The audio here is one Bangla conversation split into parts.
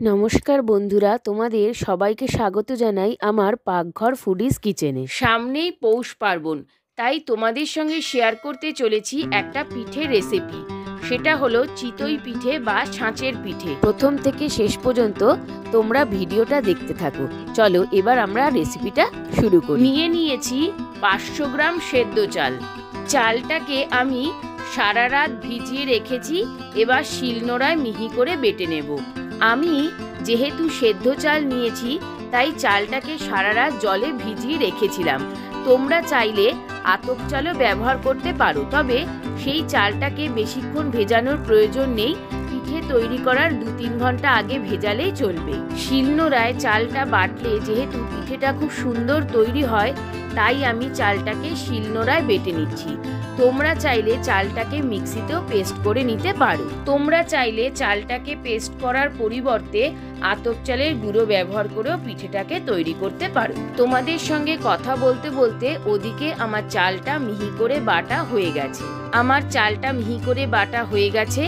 নমস্কার বন্ধুরা, তোমাদের সবাইকে স্বাগত জানাই আমার পাকঘর ফুডিজ কিচেনে। সামনেই পৌষ পার্বণ, তাই তোমাদের সঙ্গে শেয়ার করতে চলেছি একটা পিঠে রেসিপি। সেটা হলো চিতই পিঠে বা ছাঁচের পিঠে। প্রথম থেকে শেষ পর্যন্ত তোমরা ভিডিওটা দেখতে থাকো। চলো এবার আমরা রেসিপিটা শুরু করি। নিয়েছি 500 গ্রাম সেদ্ধ চাল। চালটাকে আমি সারা রাত ভিজিয়ে রেখেছি, এবার শিলনোড়ায় মিহি করে বেটে নেব। আমি যেহেতু সেদ্ধ চাল নিয়েছি তাই চালটাকে সারা রাত জলে ভিজিয়ে রেখেছিলাম। তোমরা চাইলে আতপ চালও ব্যবহার করতে পারো, তবে সেই চালটাকে বেশিক্ষণ ভেজানোর প্রয়োজন নেই। পিঠে তৈরি করার 2-3 ঘন্টা আগে ভেজালেই চলবে। শিলনোড়ায় চালটা বাটলে যেহেতু পিঠেটা খুব সুন্দর তৈরি হয়, তাই আমি চালটাকে শিলনোড়ায় বেটে নিচ্ছি। তোমরা চাইলে চালটাকে মিক্সিতেও পেস্ট করে নিতে পারো। তোমরা চাইলে চালটাকে পেস্ট করার পরিবর্তে আতপ চালের গুঁড়ো ব্যবহার করেও পিঠেটাকে তৈরি করতে পারো। তোমাদের সঙ্গে কথা বলতে বলতে ওদিকে আমার চালটা মিহি করে বাটা হয়ে গেছে।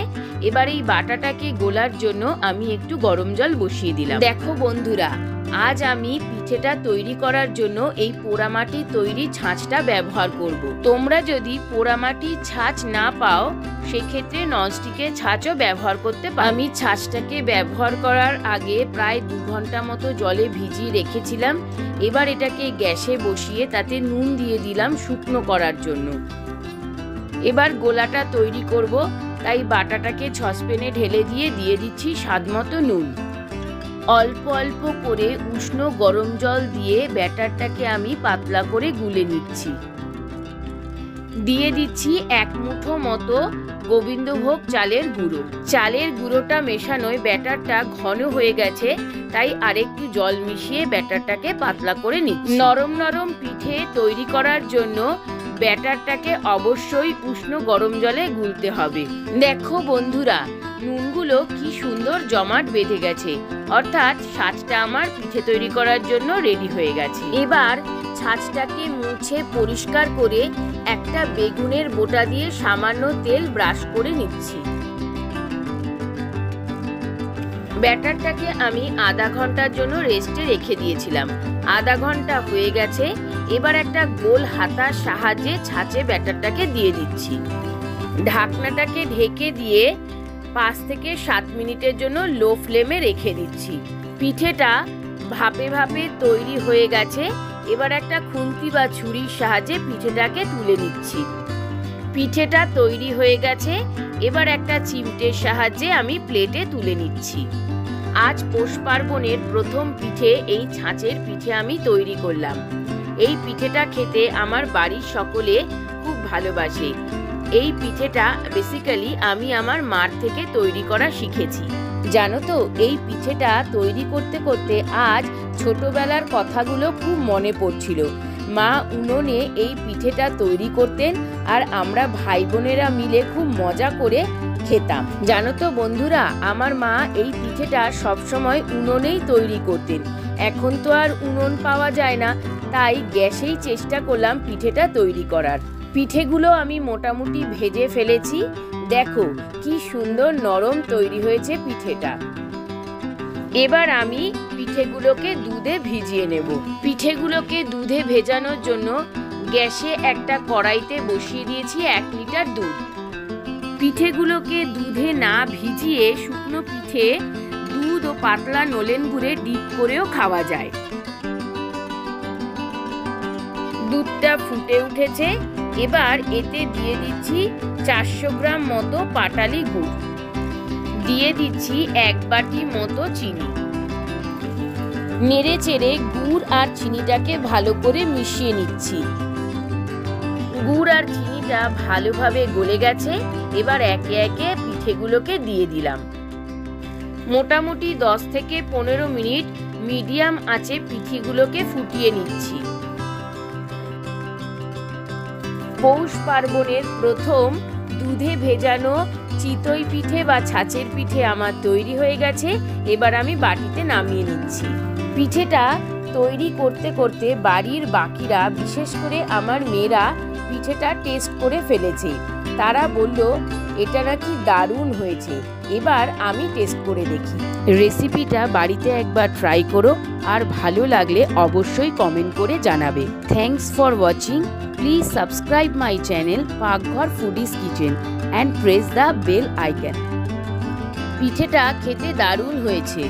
এবার এই বাটাটাকে গোলার জন্য আমি একটু গরম জল বসিয়ে দিলাম। দেখো বন্ধুরা, আজ আমি পিঠেটা তৈরি করার জন্য এই পোড়ামাটির তৈরি ছাঁচটা ব্যবহার করব। তোমরা যদি পোড়ামাটির ছাঁচ না পাও, সেক্ষেত্রে ননস্টিকের ছাঁচও ব্যবহার করতে পারো। আমি ছাঁচটাকে ব্যবহার করার আগে প্রায় 2 ঘন্টা মতো জলে ভিজিয়ে রেখেছিলাম। এবার এটাকে গ্যাসে বসিয়ে তাতে নুন দিয়ে দিলাম শুকনো করার জন্য। এবার গোলাটা তৈরি করব, তাই বাটাটাকে সসপ্যানে ঢেলে দিয়ে দিচ্ছি স্বাদমতো নুন। অল্প অল্প করে উষ্ণ গরম জল দিয়ে ব্যাটারটাকে আমি পাতলা করে গুলে নিচ্ছি। দিয়ে দিচ্ছি 1 মুঠো মতো গোবিন্দভোগ চালের গুঁড়ো। চালের গুঁড়োটা মেশানোয় ব্যাটারটা ঘন হয়ে গেছে, তাই আরেকটু জল মিশিয়ে ব্যাটারটাকে পাতলা করে নিচ্ছি। নরম নরম পিঠে তৈরি করার জন্য ব্যাটারটাকে অবশ্যই উষ্ণ গরম জলে গুলতে হবে। দেখো বন্ধুরা, নুনগুলো কি সুন্দর জমাট বেঁধে গেছে, অর্থাৎ ছাঁচটা আমার পিঠে তৈরি করার জন্য রেডি হয়ে গেছে। এবার ছাঁচটাকে মুছে পরিষ্কার করে একটা বেগুনের বোটা দিয়ে সামান্য তেল ব্রাশ করে নিচ্ছি। ব্যাটারটাকে আমি আধা ঘন্টার জন্য রেস্টে রেখে দিয়েছিলাম। আধা ঘন্টা হয়ে গেছে। এবার একটা গোল হাতার সাহায্যে ছাঁচে ব্যাটারটাকে দিয়ে দিচ্ছি। ঢাকনাটাকে ঢেকে দিয়ে 5 থেকে 7 মিনিটের জন্য লো ফ্লেমে রেখে দিচ্ছি। পিঠেটা ভাপে ভাপে তৈরি হয়ে গেছে। এবার একটা খুন্তি বা ছুরির সাহায্যে পিঠেটাকে তুলে নিচ্ছি। পিঠেটা তৈরি হয়ে গেছে। এবার একটা চিমটের সাহায্যে আমি প্লেটে তুলে নিচ্ছি। আজ পৌষ পার্বণের প্রথম পিঠে এই ছাঁচের পিঠে আমি তৈরি করলাম। এই পিঠেটা খেতে আমার বাড়ির সকলে খুব ভালোবাসে। এই পিঠেটা বেসিক্যালি আমি আমার মার থেকে তৈরি করা শিখেছি। জানো তো, এই পিঠেটা তৈরি করতে করতে আজ ছোটবেলার কথাগুলো খুব মনে পড়ছিল। মা উনুনে এই পিঠেটা তৈরি করতেন আর আমরা ভাই বোনেরা মিলে খুব মজা করে খেতাম। জানো তো বন্ধুরা, আমার মা এই পিঠেটা সবসময় উনুনেই তৈরি করতেন। এখন তো আর উনুন পাওয়া যায় না, তাই গ্যাসেই চেষ্টা করলাম পিঠেটা তৈরি করার। পিঠেগুলো আমি মোটামুটি ভেজে ফেলেছি। দেখো কি সুন্দর নরম তৈরি হয়েছে পিঠেটা। এবার আমি পিঠেগুলোকে দুধে ভিজিয়ে নেব। পিঠেগুলোকে দুধে ভেজানোর জন্য গ্যাসে একটা কড়াইতে বসিয়ে দিয়েছি 1 লিটার দুধ। পিঠেগুলোকে দুধে না ভিজিয়ে শুকনো পিঠে দুধ ও পাতলা নলেন গুড়ে ডিপ করেও খাওয়া যায়। দুধটা ফুটে উঠেছে। এবার এতে দিয়ে দিচ্ছি 400 গ্রাম মতো পাটালি গুড়। দিয়ে দিচ্ছি 1 বাটি মতো চিনি। নেড়ে চেড়ে গুড় আর চিনিটাকে ভালো করে মিশিয়ে নিচ্ছি। গুড় আর চিনিটা ভালোভাবে গলে গেছে। এবার একে একে পিঠেগুলোকে দিয়ে দিলাম। মোটামুটি 10 থেকে 15 মিনিট মিডিয়াম আঁচে পিঠেগুলোকে ফুটিয়ে নিচ্ছি। পৌষ পার্বণের প্রথম দুধে ভেজানো চিতই পিঠে বা ছাঁচের পিঠে আমার তৈরি হয়ে গেছে। এবার আমি বাটিতে নামিয়ে নিচ্ছি। পিঠেটা তৈরি করতে করতে বাড়ির বাকিরা, বিশেষ করে আমার মেয়েরা পিঠেটা টেস্ট করে ফেলেছে। তারা বলল এটা নাকি দারুণ হয়েছে। এবার আমি টেস্ট করে দেখি। রেসিপিটা বাড়িতে একবার ট্রাই করো, আর ভালো লাগলে অবশ্যই কমেন্ট করে জানাবে। Thanks for watching. Please subscribe my channel Pakghar foodies kitchen and press the bell icon. পিঠেটা খেতে দারুণ হয়েছে।